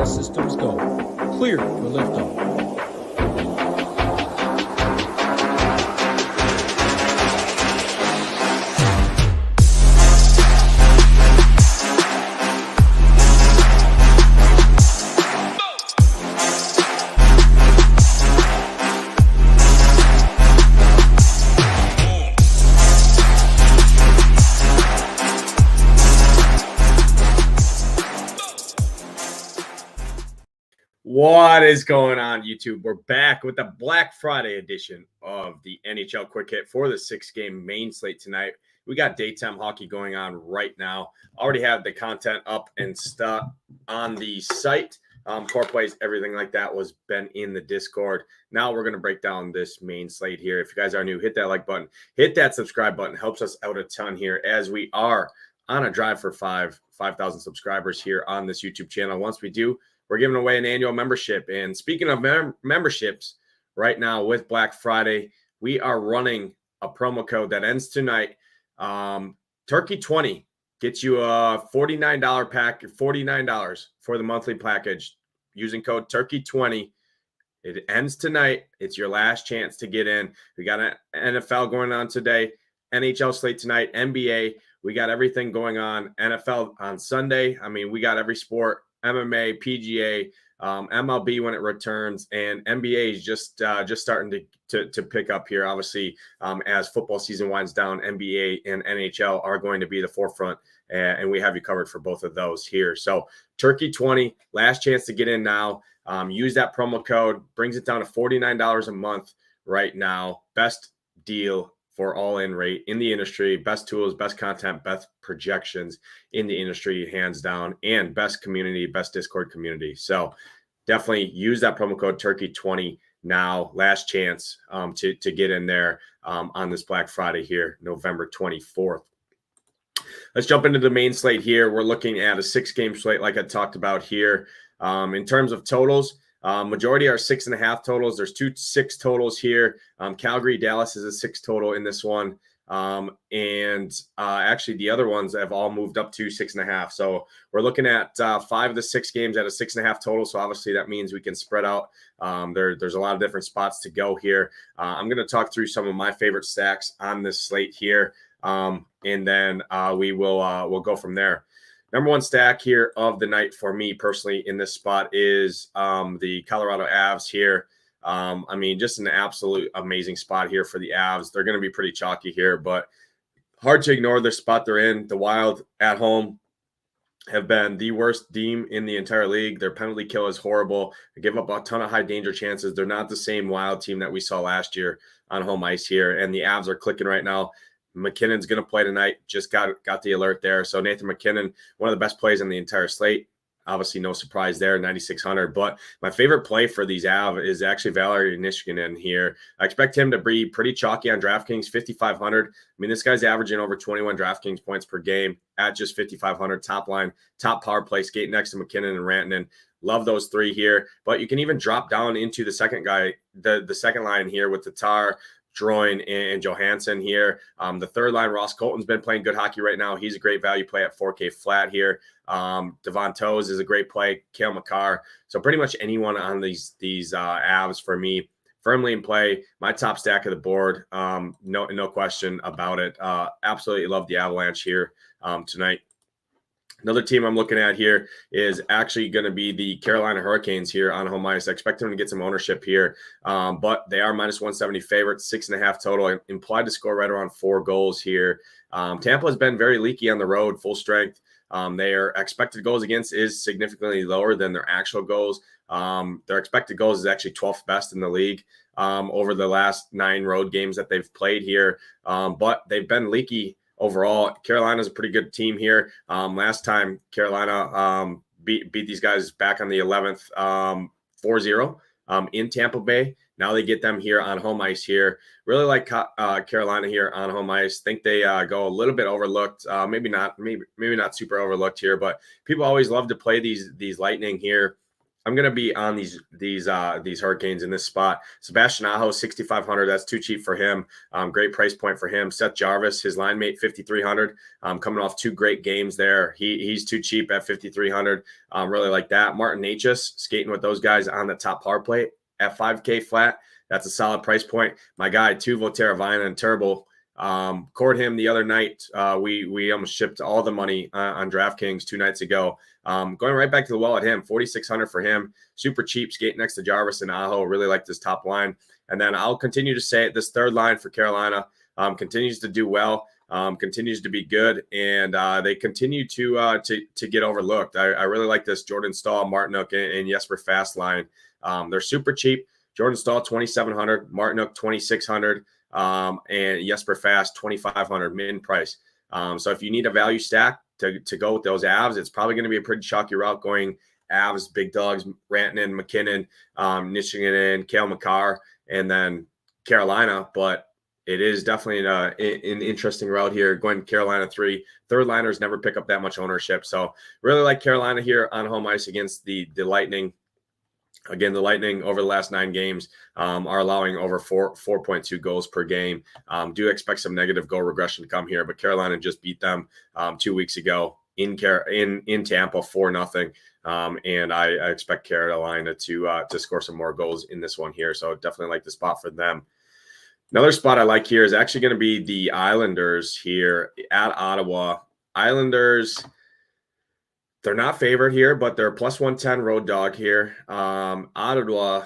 All systems go. Clear for liftoff. What is going on, YouTube? We're back with the Black Friday edition of the NHL Quick Hit for the 6-game main slate tonight. We got daytime hockey going on right now. Already have the content up and stuff on the site. Core plays, everything like that was been in the Discord. Now we're going to break down this main slate here. If you guys are new, hit that like button. Hit that subscribe button. Helps us out a ton here as we are on a drive for 5,000 subscribers here on this YouTube channel. Once we do, we're giving away an annual membership. And speaking of memberships, right now with Black Friday, we are running a promo code that ends tonight. Turkey20 gets you a $49 pack, $49 for the monthly package using code Turkey20. It ends tonight. It's your last chance to get in. We got an NFL going on today, NHL slate tonight, NBA. We got everything going on. NFL on Sunday. I mean, we got every sport. MMA, PGA, MLB when it returns, and NBA is just starting to pick up here. Obviously, as football season winds down, NBA and NHL are going to be the forefront, and we have you covered for both of those here. So Turkey20, last chance to get in now. Use that promo code, brings it down to $49 a month right now. Best deal for all-in rate in the industry, best tools, best content, best projections in the industry, hands down, and best community, best Discord community. So definitely use that promo code Turkey20 now. Last chance to get in there on this Black Friday here, November 24th. Let's jump into the main slate here. We're looking at a 6-game slate like I talked about here. In terms of totals, majority are 6.5 totals. There's 2 6 totals here. Calgary, Dallas is a 6 total in this one. Actually the other ones have all moved up to 6.5. So we're looking at 5 of the 6 games at a 6.5 total. So obviously that means we can spread out. There's a lot of different spots to go here. I'm going to talk through some of my favorite stacks on this slate here. And then we'll go from there. Number one stack here of the night for me personally in this spot is the Colorado Avs here. I mean, just an absolute amazing spot here for the Avs. They're going to be pretty chalky here, but hard to ignore the spot they're in. The Wild at home have been the worst team in the entire league. Their penalty kill is horrible. They give up a ton of high danger chances. They're not the same Wild team that we saw last year on home ice here, and the Avs are clicking right now. McKinnon's going to play tonight. Just got the alert there. So Nathan McKinnon, one of the best plays in the entire slate. Obviously, no surprise there, 9,600. But my favorite play for these Av is actually Valeri Nichushkin here. I expect him to be pretty chalky on DraftKings, 5,500. I mean, this guy's averaging over 21 DraftKings points per game at just 5,500. Top line, top power play, skate next to McKinnon and Rantanen. Love those 3 here. But you can even drop down into the second guy, the second line here with Tatar, Drouin, and Johansson here. The third line, Ross Colton's been playing good hockey right now. He's a great value play at 4K flat here. Devon Toews is a great play. Cale Makar. So pretty much anyone on these Avs for me firmly in play. My top stack of the board. No question about it. Absolutely love the Avalanche here tonight. Another team I'm looking at here is actually going to be the Carolina Hurricanes here on home ice. I expect them to get some ownership here, but they are minus 170 favorites, 6.5 total, implied to score right around 4 goals here. Tampa has been very leaky on the road, full strength. Their expected goals against is significantly lower than their actual goals. Their expected goals is actually 12th best in the league over the last 9 road games that they've played here, but they've been leaky overall. Carolina's a pretty good team here. Last time Carolina beat these guys back on the 11th 4-0 in Tampa Bay. Now they get them here on home ice here. Really like Carolina here on home ice. Think they go a little bit overlooked. Maybe not super overlooked here, but people always love to play these Lightning here I'm going to be on these Hurricanes in this spot. Sebastian Aho, 6,500. That's too cheap for him. Great price point for him. Seth Jarvis, his line mate, 5,300. Coming off 2 great games there. He's too cheap at 5,300. Really like that. Martin Necas, skating with those guys on the top power play at 5K flat. That's a solid price point. My guy, Teuvo Teravainen and Turbo, cored him the other night. We almost shipped all the money on DraftKings 2 nights ago. Going right back to the well at him, 4,600 for him. Super cheap, skating next to Jarvis and Aho. Really like this top line. And then I'll continue to say it. This third line for Carolina continues to do well, continues to be good, and they continue to get overlooked. I really like this Jordan Staal, Martinook, and Jesper Fast line. They're super cheap. Jordan Staal, 2,700. Martinook, 2,600. And Jesper Fast, 2,500 min price. So if you need a value stack to go with those Avs, it's probably going to be a pretty chalky route going Avs, big dogs, Rantanen, McKinnon, Nichushkin, Cale Makar, and then Carolina. But it is definitely an interesting route here going Carolina 3. Third liners never pick up that much ownership. So really like Carolina here on home ice against the Lightning. Again, the Lightning over the last 9 games are allowing over 4.2 goals per game. Do expect some negative goal regression to come here, but Carolina just beat them 2 weeks ago in Tampa 4-0. And I expect Carolina to score some more goals in this one here. So definitely like the spot for them. Another spot I like here is actually going to be the Islanders here at Ottawa. Islanders, they're not favored here, but they're plus 110 road dog here. Ottawa,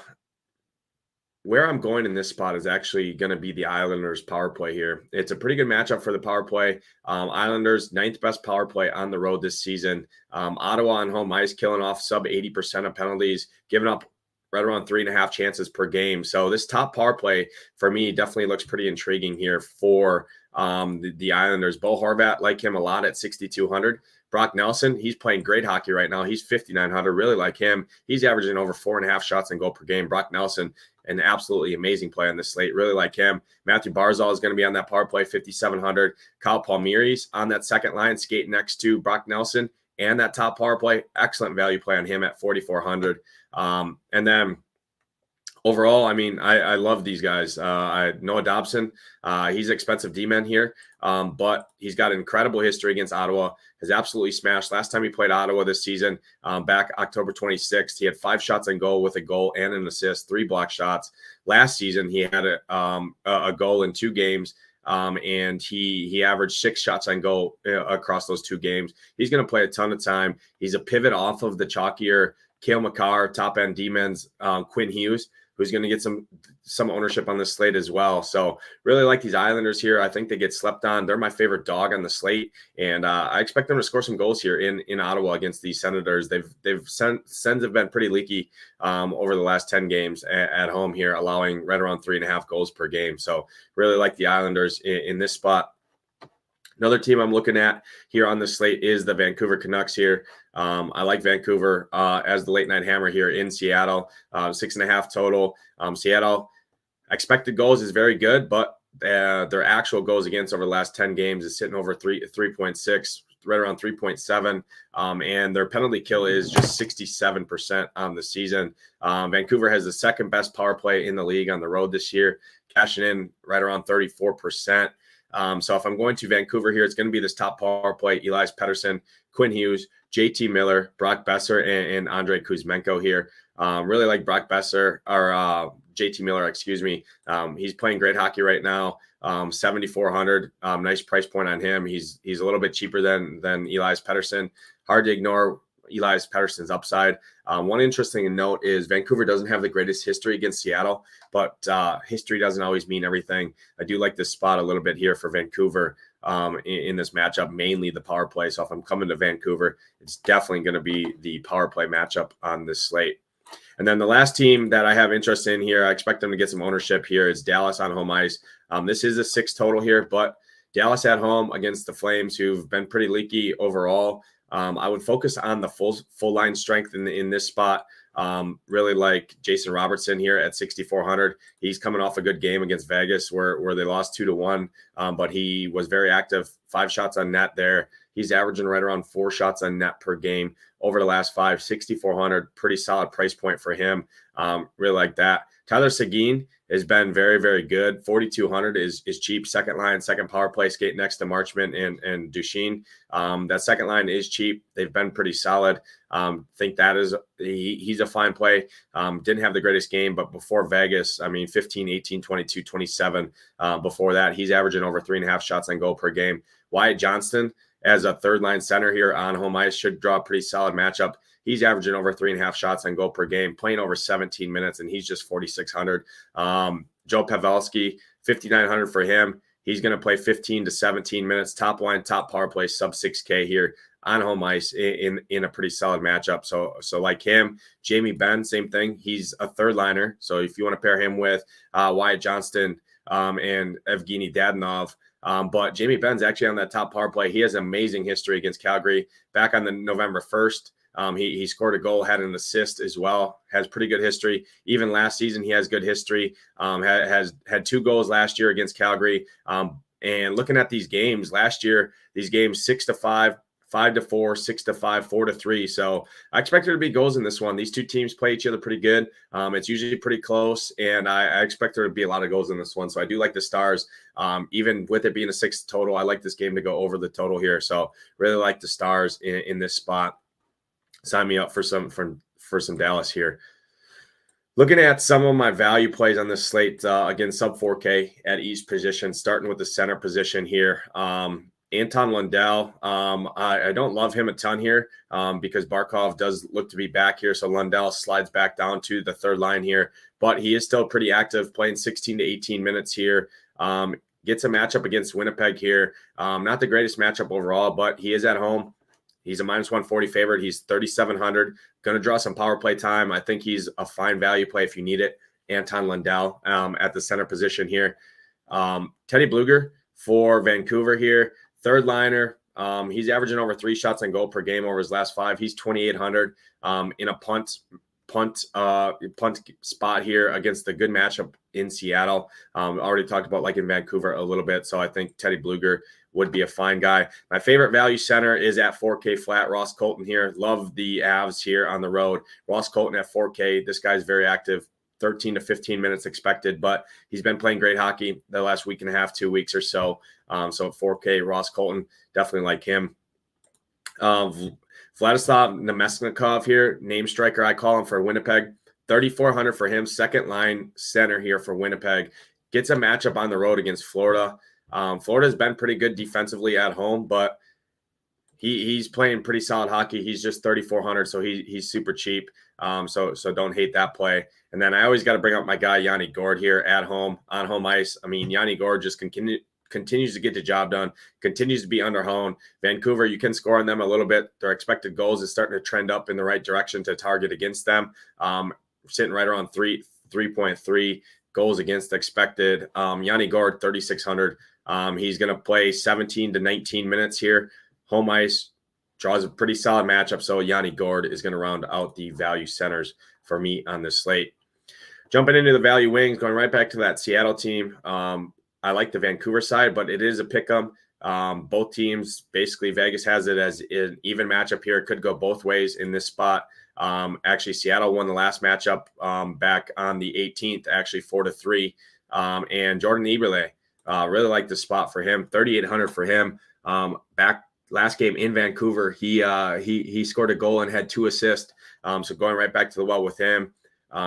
where I'm going in this spot is actually going to be the Islanders power play here. It's a pretty good matchup for the power play. Islanders, 9th best power play on the road this season. Ottawa on home ice, killing off sub 80% of penalties, giving up right around 3.5 chances per game. So this top power play for me definitely looks pretty intriguing here for the Islanders. Bo Horvat, like him a lot at 6,200. Brock Nelson, he's playing great hockey right now. He's 5,900. Really like him. He's averaging over 4.5 shots and goal per game. Brock Nelson, an absolutely amazing play on this slate. Really like him. Matthew Barzal is going to be on that power play, 5,700. Kyle Palmieri's on that second line, skating next to Brock Nelson and that top power play. Excellent value play on him at 4,400. And then overall, I mean, I love these guys. Noah Dobson, he's expensive D-man here, but he's got an incredible history against Ottawa. Has absolutely smashed. Last time he played Ottawa this season, back October 26th, he had 5 shots on goal with a goal and an assist, 3 block shots. Last season, he had a goal in 2 games. And he averaged 6 shots on goal across those 2 games. He's going to play a ton of time. He's a pivot off of the chalkier Cale Makar, top end D-men's Quinn Hughes, who's going to get some ownership on this slate as well. So really like these Islanders here. I think they get slept on. They're my favorite dog on the slate, and I expect them to score some goals here in Ottawa against these Senators. Sens have been pretty leaky over the last 10 games at home here, allowing right around 3.5 goals per game. So really like the Islanders in this spot. Another team I'm looking at here on the slate is the Vancouver Canucks here. I like Vancouver as the late night hammer here in Seattle. 6.5 total. Seattle expected goals is very good, but their actual goals against over the last 10 games is sitting over 3.6, right around 3.7. And their penalty kill is just 67% on the season. Vancouver has the 2nd best power play in the league on the road this year, cashing in right around 34%. So if I'm going to Vancouver here, it's going to be this top power play: Elias Pettersson, Quinn Hughes, JT Miller, Brock Besser, and Andrei Kuzmenko here. Really like Brock Besser, or JT Miller, excuse me. He's playing great hockey right now. 7,400. Nice price point on him. He's a little bit cheaper than Elias Pettersson. Hard to ignore Elias Pettersson's upside. One interesting note is Vancouver doesn't have the greatest history against Seattle, but history doesn't always mean everything. I do like this spot a little bit here for Vancouver in this matchup, mainly the power play. So if I'm coming to Vancouver, it's definitely going to be the power play matchup on this slate. And then the last team that I have interest in here, I expect them to get some ownership here, is Dallas on home ice. This is a 6 total here, but Dallas at home against the Flames, who've been pretty leaky overall. I would focus on the full line strength in this spot. Really like Jason Robertson here at 6,400. He's coming off a good game against Vegas where they lost 2-1, but he was very active, 5 shots on net there. He's averaging right around 4 shots on net per game over the last 5, 6,400. Pretty solid price point for him. Really like that. Tyler Seguin has been very, very good. 4,200 is cheap. Second line, second power play, skate next to Marchment and Duchesne. That second line is cheap. They've been pretty solid. Think that is he's a fine play. Didn't have the greatest game, but before Vegas, 15, 18, 22, 27. Before that, he's averaging over 3.5 shots on goal per game. Wyatt Johnston, as a third line center here on home ice, should draw a pretty solid matchup. He's averaging over 3.5 shots on goal per game, playing over 17 minutes, and he's just 4,600. Joe Pavelski, 5,900 for him. He's going to play 15 to 17 minutes, top line, top power play, sub 6K here on home ice in a pretty solid matchup. So like him, Jamie Benn, same thing. He's a third liner. So if you want to pair him with Wyatt Johnston and Evgeny Dadonov, but Jamie Benn's actually on that top power play. He has amazing history against Calgary. Back on the November 1st, he scored a goal, had an assist as well, has pretty good history. Even last season, he has good history, has had 2 goals last year against Calgary. And looking at these games last year, these games 6-5, 5-4, 6-5, 4-3. So I expect there to be goals in this one. These two teams play each other pretty good. It's usually pretty close, and I expect there to be a lot of goals in this one. So I do like the Stars. Even with it being a 6 total, I like this game to go over the total here. So really like the Stars in this spot. Sign me up for some Dallas here. Looking at some of my value plays on this slate, again, sub 4K at each position, starting with the center position here. Anton Lundell, I don't love him a ton here because Barkov does look to be back here. So Lundell slides back down to the third line here, but he is still pretty active, playing 16 to 18 minutes here. Gets a matchup against Winnipeg here. Not the greatest matchup overall, but he is at home. He's a -140 favorite. He's 3,700. Going to draw some power play time. I think he's a fine value play if you need it. Anton Lundell at the center position here. Teddy Bluger for Vancouver here. Third liner. He's averaging over 3 shots on goal per game over his last 5. He's 2,800 in a punt spot here against the good matchup in Seattle. Already talked about like in Vancouver a little bit. So I think Teddy Bluger would be a fine guy. My favorite value center is at 4K flat. Ross Colton here. Love the Avs here on the road. Ross Colton at 4K. This guy's very active. 13 to 15 minutes expected, but he's been playing great hockey the last week and a half, 2 weeks or so. So 4K Ross Colton, definitely like him. Vladislav Nemesnikov here, name striker, I call him, for Winnipeg. 3,400 for him, second line center here for Winnipeg. Gets a matchup on the road against Florida. Florida's been pretty good defensively at home, but he's playing pretty solid hockey. He's just 3,400, so he's super cheap. So don't hate that play. And then I always got to bring up my guy Yanni Gourde here at home on home ice. Yanni Gourde just continues to get the job done, continues to be underowned. Vancouver, you can score on them a little bit. Their expected goals is starting to trend up in the right direction to target against them. Sitting right around 3.3 goals against expected. Yanni Gourde, 3,600. He's going to play 17 to 19 minutes here. Home ice, draws a pretty solid matchup. So Yanni Gourde is going to round out the value centers for me on this slate. Jumping into the value wings, going right back to that Seattle team. I like the Vancouver side, but it is a pick 'em. Both teams, basically Vegas has it as an even matchup here. It could go both ways in this spot. Actually, Seattle won the last matchup back on the 18th, actually 4-3. And Jordan Eberle, really like the spot for him. 3,800 for him. Back last game in Vancouver, he scored a goal and had 2 assists. So going right back to the well with him.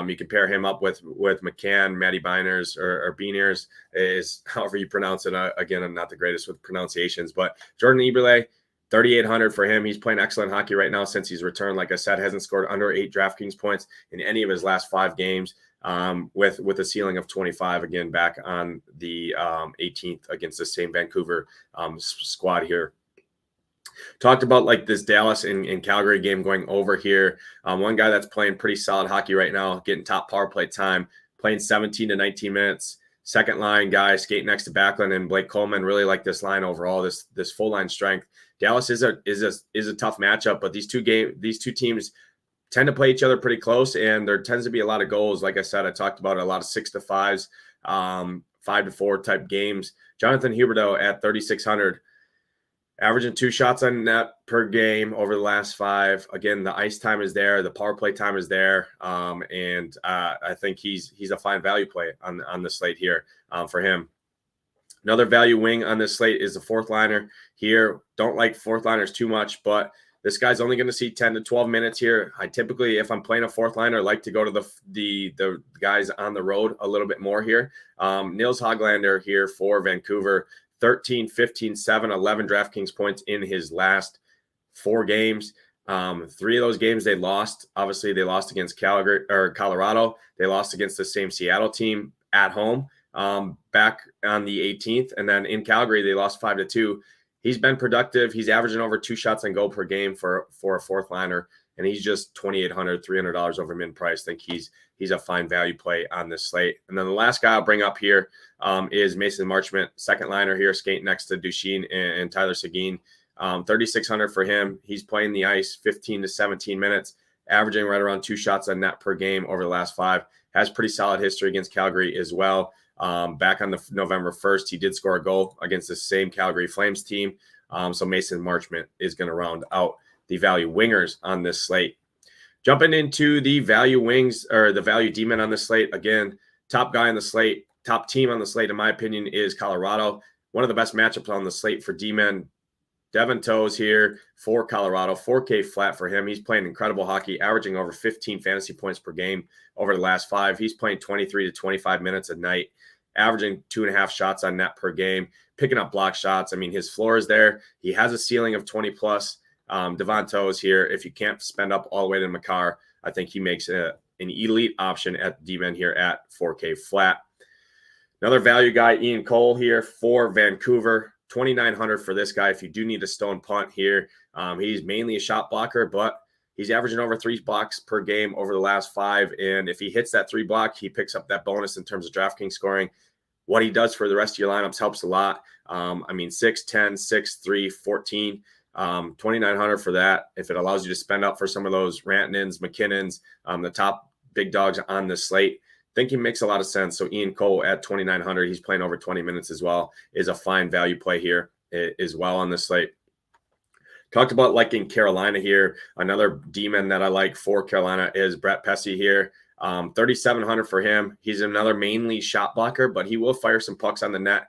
You can pair him up with McCann, Matty Beiners, or Beaners, is however you pronounce it. Again, I'm not the greatest with pronunciations, but Jordan Eberle, 3,800 for him. He's playing excellent hockey right now since he's returned. Like I said, hasn't scored under 8 DraftKings points in any of his last 5 games, with a ceiling of 25, again, back on the 18th against the same Vancouver squad here. Talked about like this Dallas and Calgary game going over here. One guy that's playing pretty solid hockey right now, getting top power play time, playing 17 to 19 minutes. Second line guy, skating next to Backlund and Blake Coleman. Really like this line overall. This full line strength. Dallas is a tough matchup, but these two teams tend to play each other pretty close, and there tends to be a lot of goals. Like I said, I talked about a lot of 6-5s, 5-4 type games. Jonathan Huberdeau at 3,600. Averaging 2 shots on net per game over the last 5. Again, the ice time is there, the power play time is there, and I think he's a fine value play on the slate here for him. Another value wing on this slate is the fourth liner here. Don't like fourth liners too much, but this guy's only going to see 10 to 12 minutes here. I typically, if I'm playing a fourth liner, like to go to the guys on the road a little bit more here. Nils Hoglander here for Vancouver, 13, 15, 7, 11 DraftKings points in his last 4 games. 3 of those games they lost. Obviously, they lost against Calgary or Colorado. They lost against the same Seattle team at home back on the 18th. And then in Calgary, they lost 5-2. He's been productive. He's averaging over 2 shots on goal per game for a fourth liner, and he's just $2,800, $300 over min price. I think he's a fine value play on this slate. And then the last guy I'll bring up here is Mason Marchment, second liner here, skating next to Duchesne and Tyler Seguin. 3,600 for him. He's playing the ice 15 to 17 minutes, averaging right around 2 shots on net per game over the last 5. Has pretty solid history against Calgary as well. Back on the November 1st, he did score a goal against the same Calgary Flames team. So Mason Marchment is going to round out the value wingers on this slate. Jumping into the value wings or the value D-men on this slate. Again, top guy on the slate, top team on the slate, in my opinion, is Colorado. One of the best matchups on the slate for D-men. Devin Toews here for Colorado, 4K flat for him. He's playing incredible hockey, averaging over 15 fantasy points per game over the last 5. He's playing 23 to 25 minutes a night, averaging 2.5 shots on net per game, picking up block shots. I mean, his floor is there. He has a ceiling of 20 plus. Devin Toews here, if you can't spend up all the way to Makar, I think he makes an elite option at D-men here at 4K flat. Another value guy, Ian Cole here for Vancouver. 2,900 for this guy if you do need a stone punt here. He's mainly a shot blocker, but he's averaging over 3 blocks per game over the last 5. And if he hits that 3 block, he picks up that bonus in terms of DraftKings scoring. What he does for the rest of your lineups helps a lot. I mean, 6, 10, 6, 3, 14, 2,900 for that. If it allows you to spend up for some of those Rantanens, McKinnons, the top big dogs on the slate, I think he makes a lot of sense. So Ian Cole at 2,900, he's playing over 20 minutes as well, is a fine value play here as well on this slate. Talked about liking Carolina here. Another D-man that I like for Carolina is Brett Pesce here. 3,700 for him. He's another mainly shot blocker, but he will fire some pucks on the net.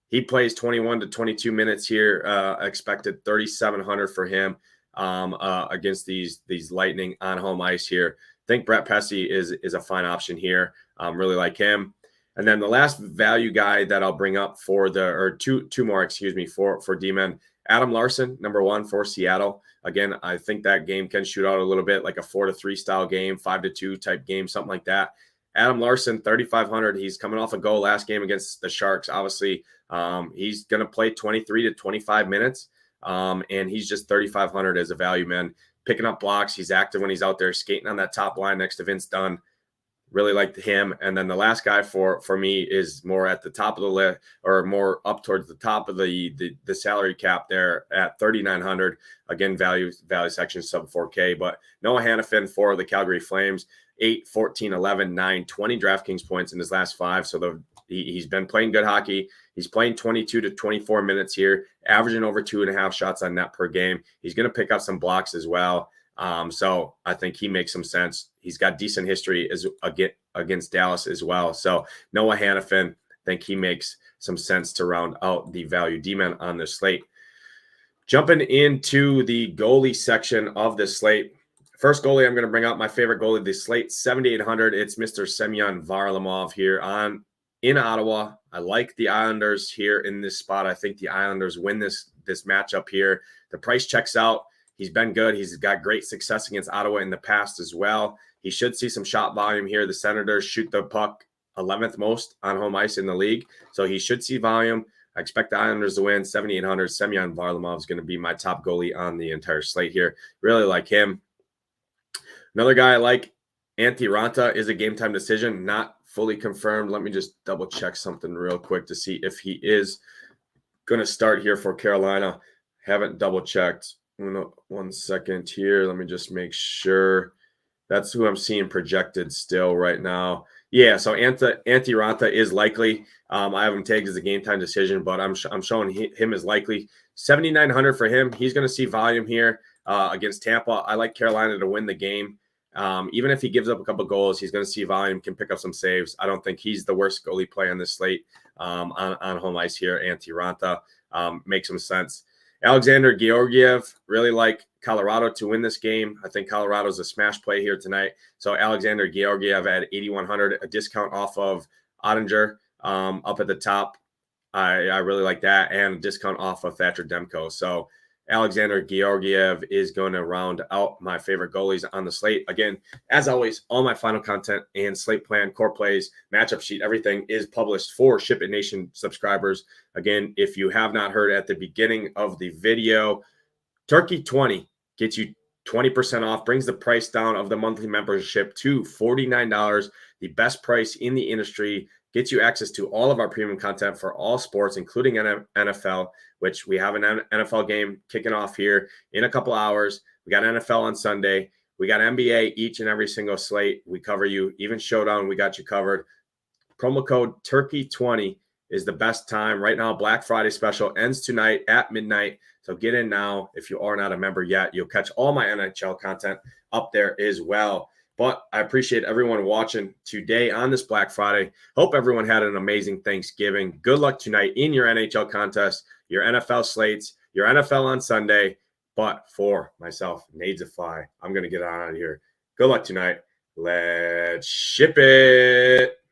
He plays 21 to 22 minutes here. Expected 3,700 for him against these Lightning on home ice here. I think Brett Pesce is a fine option here. Really like him. And then the last value guy that I'll bring up for two more, for D-men, Adam Larson, number 1 for Seattle. Again, I think that game can shoot out a little bit, like a 4-3 style game, 5-2 type game, something like that. Adam Larson, 3,500. He's coming off a goal last game against the Sharks. Obviously, he's going to play 23 to 25 minutes, and he's just 3,500 as a value man. Picking up blocks. He's active when he's out there skating on that top line next to Vince Dunn. Really liked him. And then the last guy for me is more at the top of the list, or more up towards the top of the salary cap there at 3,900. Again, value section sub 4K. But Noah Hannafin for the Calgary Flames, 8, 14, 11, 9, 20 DraftKings points in his last 5. So he's been playing good hockey. He's playing 22 to 24 minutes here, averaging over 2.5 shots on net per game. He's going to pick up some blocks as well. So I think he makes some sense. He's got decent history against Dallas as well. So Noah Hannafin, I think he makes some sense to round out the value D-man on this slate. Jumping into the goalie section of this slate. First goalie, I'm going to bring out my favorite goalie of the slate, 7,800. It's Mr. Semyon Varlamov here in Ottawa. I like the Islanders here in this spot. I think the Islanders win this matchup here. The price checks out. He's been good. He's got great success against Ottawa in the past as well. He should see some shot volume here. The Senators shoot the puck 11th most on home ice in the league. So he should see volume. I expect the Islanders to win. 7,800. Semyon Varlamov is going to be my top goalie on the entire slate here. Really like him. Another guy I like, Antti Ranta, is a game time decision. Not fully confirmed. Let me just double check something real quick to see if he is going to start here for Carolina. Haven't double checked. 1 second here. Let me just make sure. That's who I'm seeing projected still right now. Yeah, so Antti Ranta is likely. I have him tagged as a game time decision, but I'm showing him as likely. 7,900 for him. He's going to see volume here against Tampa. I like Carolina to win the game. Even if he gives up a couple goals, he's going to see volume, can pick up some saves. I don't think he's the worst goalie play on this slate on home ice here. Antti Ranta makes some sense. Alexander Georgiev, really like Colorado to win this game. I think Colorado's a smash play here tonight. So Alexander Georgiev at 8,100, a discount off of Ottinger up at the top. I really like that, and a discount off of Thatcher Demko. So Alexander Georgiev is going to round out my favorite goalies on the slate. Again, as always, all my final content and slate plan, core plays, matchup sheet, everything is published for SHIPIT Nation subscribers. Again, if you have not heard at the beginning of the video, Turkey 20 gets you 20% off, brings the price down of the monthly membership to $49, the best price in the industry, gets you access to all of our premium content for all sports, including NFL, which we have an NFL game kicking off here in a couple hours. We got NFL on Sunday. We got NBA each and every single slate. We cover you. Even Showdown, we got you covered. Promo code Turkey20 is the best time. Right now, Black Friday special ends tonight at midnight. So get in now. If you are not a member yet, you'll catch all my NHL content up there as well. But I appreciate everyone watching today on this Black Friday. Hope everyone had an amazing Thanksgiving. Good luck tonight in your NHL contest, your NFL slates, your NFL on Sunday. But for myself, Nadesify, I'm going to get on out of here. Good luck tonight. Let's ship it.